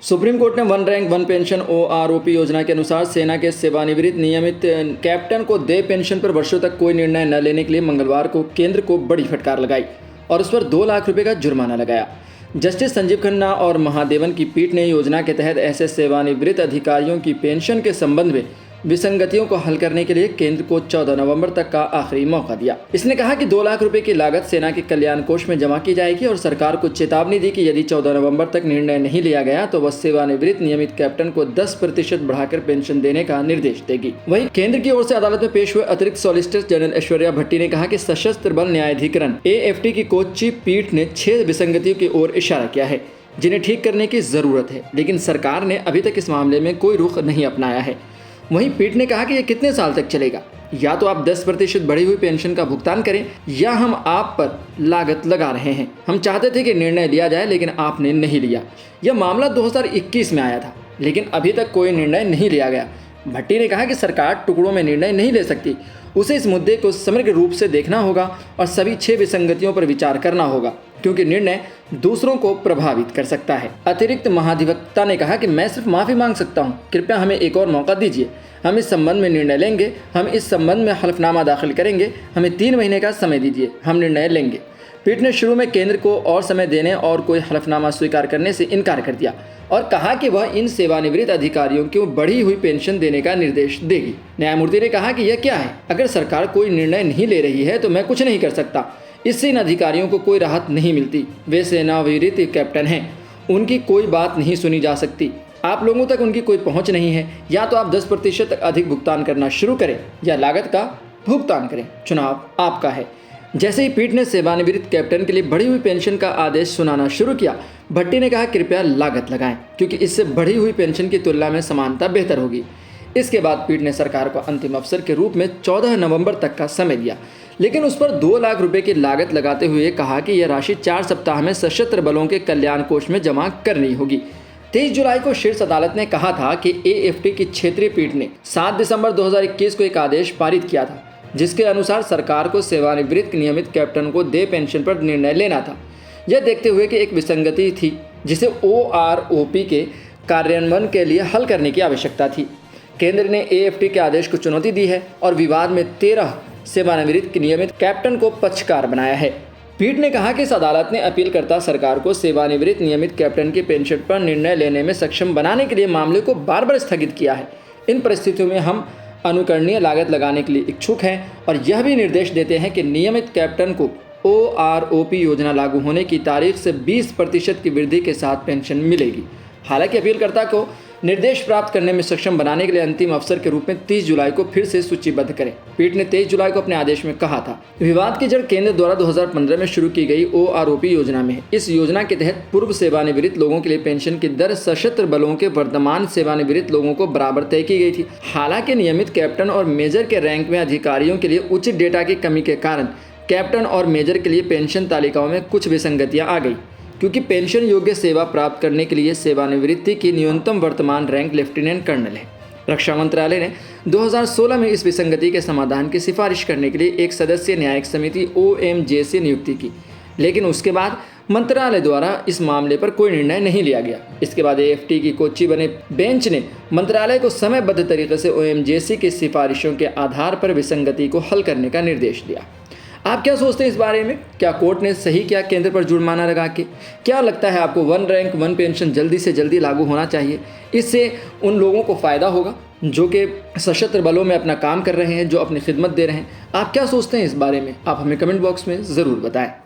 Supreme court ने one rank one pension OROP योजना के अनुसार सेना के सेवानिवृत्त नियमित कैप्टन को दे पेंशन पर वर्षों तक कोई निर्णय न लेने के लिए मंगलवार को केंद्र को बड़ी फटकार लगाई और उस पर 2 लाख रुपए का जुर्माना लगाया। जस्टिस संजीव खन्ना और महादेवन की पीठ ने योजना के तहत ऐसे सेवानिवृत्त अधिकारियों की पेंशन के संबंध में विसंगतियों को हल करने के लिए केंद्र को 14 नवंबर तक का आखिरी मौका दिया। इसने कहा कि 2 लाख रुपए की लागत सेना के कल्याण कोष में जमा की जाएगी और सरकार को चेतावनी दी कि यदि 14 नवंबर तक निर्णय नहीं लिया गया तो वह सेवानिवृत्त नियमित कैप्टन को 10% बढ़ाकर पेंशन देने का निर्देश देगी। वहीं केंद्र की ओर से अदालत में पेश हुए अतिरिक्त सॉलिसिटर जनरल ऐश्वर्या भट्टी ने कहा कि सशस्त्र बल न्यायाधिकरण AFT की कोच्चि पीठ ने 6 विसंगतियों की ओर इशारा किया है जिन्हें ठीक करने की जरूरत है, लेकिन सरकार ने अभी तक इस मामले में कोई रुख नहीं अपनाया है। वहीं पीठ ने कहा कि यह कितने साल तक चलेगा, या तो आप 10% बढ़ी हुई पेंशन का भुगतान करें या हम आप पर लागत लगा रहे हैं। हम चाहते थे कि निर्णय लिया जाए लेकिन आपने नहीं लिया। यह मामला 2021 में आया था लेकिन अभी तक कोई निर्णय नहीं लिया गया। भट्टी ने कहा कि सरकार टुकड़ों में निर्णय नहीं ले सकती, उसे इस मुद्दे को समग्र रूप से देखना होगा और सभी 6 विसंगतियों पर विचार करना होगा क्योंकि निर्णय दूसरों को प्रभावित कर सकता है। अतिरिक्त महाधिवक्ता ने कहा कि मैं सिर्फ माफ़ी मांग सकता हूं, कृपया हमें एक और मौका दीजिए। हम इस संबंध में निर्णय लेंगे, हम इस संबंध में हलफनामा दाखिल करेंगे, हमें 3 महीने का समय दीजिए, हम निर्णय लेंगे। पीठ ने शुरू में केंद्र को और समय देने और कोई हलफनामा स्वीकार करने से इनकार कर दिया और कहा कि वह इन सेवानिवृत्त अधिकारियों को बढ़ी हुई पेंशन देने का निर्देश देगी। न्यायमूर्ति ने कहा कि यह क्या है, अगर सरकार कोई निर्णय नहीं ले रही है तो मैं कुछ नहीं कर सकता। इससे इन अधिकारियों को कोई राहत नहीं मिलती। वे सेवानिवृत्त कैप्टन हैं, उनकी कोई बात नहीं सुनी जा सकती। आप लोगों तक उनकी कोई पहुंच नहीं है। या तो आप 10% तक अधिक भुगतान करना शुरू करें या लागत का भुगतान करें, चुनाव आपका है। जैसे ही पीठ ने सेवानिवृत्त कैप्टन के लिए बढ़ी हुई पेंशन का आदेश सुनाना शुरू किया, भट्टी ने कहा कृपया लागत लगाएं क्योंकि इससे बढ़ी हुई पेंशन की तुलना में समानता बेहतर होगी। इसके बाद पीठ ने सरकार को अंतिम अवसर के रूप में 14 नवंबर तक का समय दिया, लेकिन उस पर 2 लाख रुपए की लागत लगाते हुए कहा कि यह राशि 4 सप्ताह में सशस्त्र बलों के कल्याण कोष में जमा करनी होगी। 23 जुलाई को शीर्ष अदालत ने कहा था कि AFT की क्षेत्रीय पीठ ने 7 दिसंबर 2021 को एक आदेश पारित किया था जिसके अनुसार सरकार को सेवानिवृत्त नियमित कैप्टन को दे पेंशन पर निर्णय लेना था। यह देखते हुए कि एक विसंगति थी जिसे OROP के कार्यान्वयन के लिए हल करने की आवश्यकता थी। केंद्र ने AFT के आदेश को चुनौती दी है और विवाद में 13 सेवानिवृत्त नियमित कैप्टन को पक्षकार बनाया है। पीठ ने कहा कि इस अदालत ने अपीलकर्ता सरकार को सेवानिवृत्त नियमित कैप्टन की पेंशन पर निर्णय लेने में सक्षम बनाने के लिए मामले को बार बार स्थगित किया है। इन परिस्थितियों में हम अनुकरणीय लागत लगाने के लिए इच्छुक हैं और यह भी निर्देश देते हैं कि नियमित कैप्टन को OROP योजना लागू होने की तारीख से 20% की वृद्धि के साथ पेंशन मिलेगी। हालांकि अपीलकर्ता को निर्देश प्राप्त करने में सक्षम बनाने के लिए अंतिम अवसर के रूप में 30 जुलाई को फिर से सूचीबद्ध करें। पीठ ने 23 जुलाई को अपने आदेश में कहा था विवाद की जड़ केंद्र द्वारा 2015 में शुरू की गई OROP योजना में है। इस योजना के तहत पूर्व सेवानिवृत्त लोगों के लिए पेंशन की दर सशस्त्र बलों के वर्तमान सेवानिवृत्त लोगों को बराबर तय की गई थी। हालांकि नियमित कैप्टन और मेजर के रैंक में अधिकारियों के लिए उचित डेटा की कमी के कारण कैप्टन और मेजर के लिए पेंशन तालिकाओं में कुछ विसंगतियां आ गई क्योंकि पेंशन योग्य सेवा प्राप्त करने के लिए सेवानिवृत्ति की न्यूनतम वर्तमान रैंक लेफ्टिनेंट कर्नल है। रक्षा मंत्रालय ने 2016 में इस विसंगति के समाधान की सिफारिश करने के लिए एक सदस्यीय न्यायिक समिति OMJ नियुक्ति की, लेकिन उसके बाद मंत्रालय द्वारा इस मामले पर कोई निर्णय नहीं लिया गया। इसके बाद AFT की कोच्चि बने बेंच ने मंत्रालय को समयबद्ध तरीके से OMJ की सिफारिशों के आधार पर विसंगति को हल करने का निर्देश दिया। आप क्या सोचते हैं इस बारे में? क्या कोर्ट ने सही किया केंद्र पर जुर्माना लगा के? क्या लगता है आपको वन रैंक वन पेंशन जल्दी से जल्दी लागू होना चाहिए? इससे उन लोगों को फ़ायदा होगा जो कि सशस्त्र बलों में अपना काम कर रहे हैं, जो अपनी खिदमत दे रहे हैं। आप क्या सोचते हैं इस बारे में? आप हमें कमेंट बॉक्स में ज़रूर बताएं।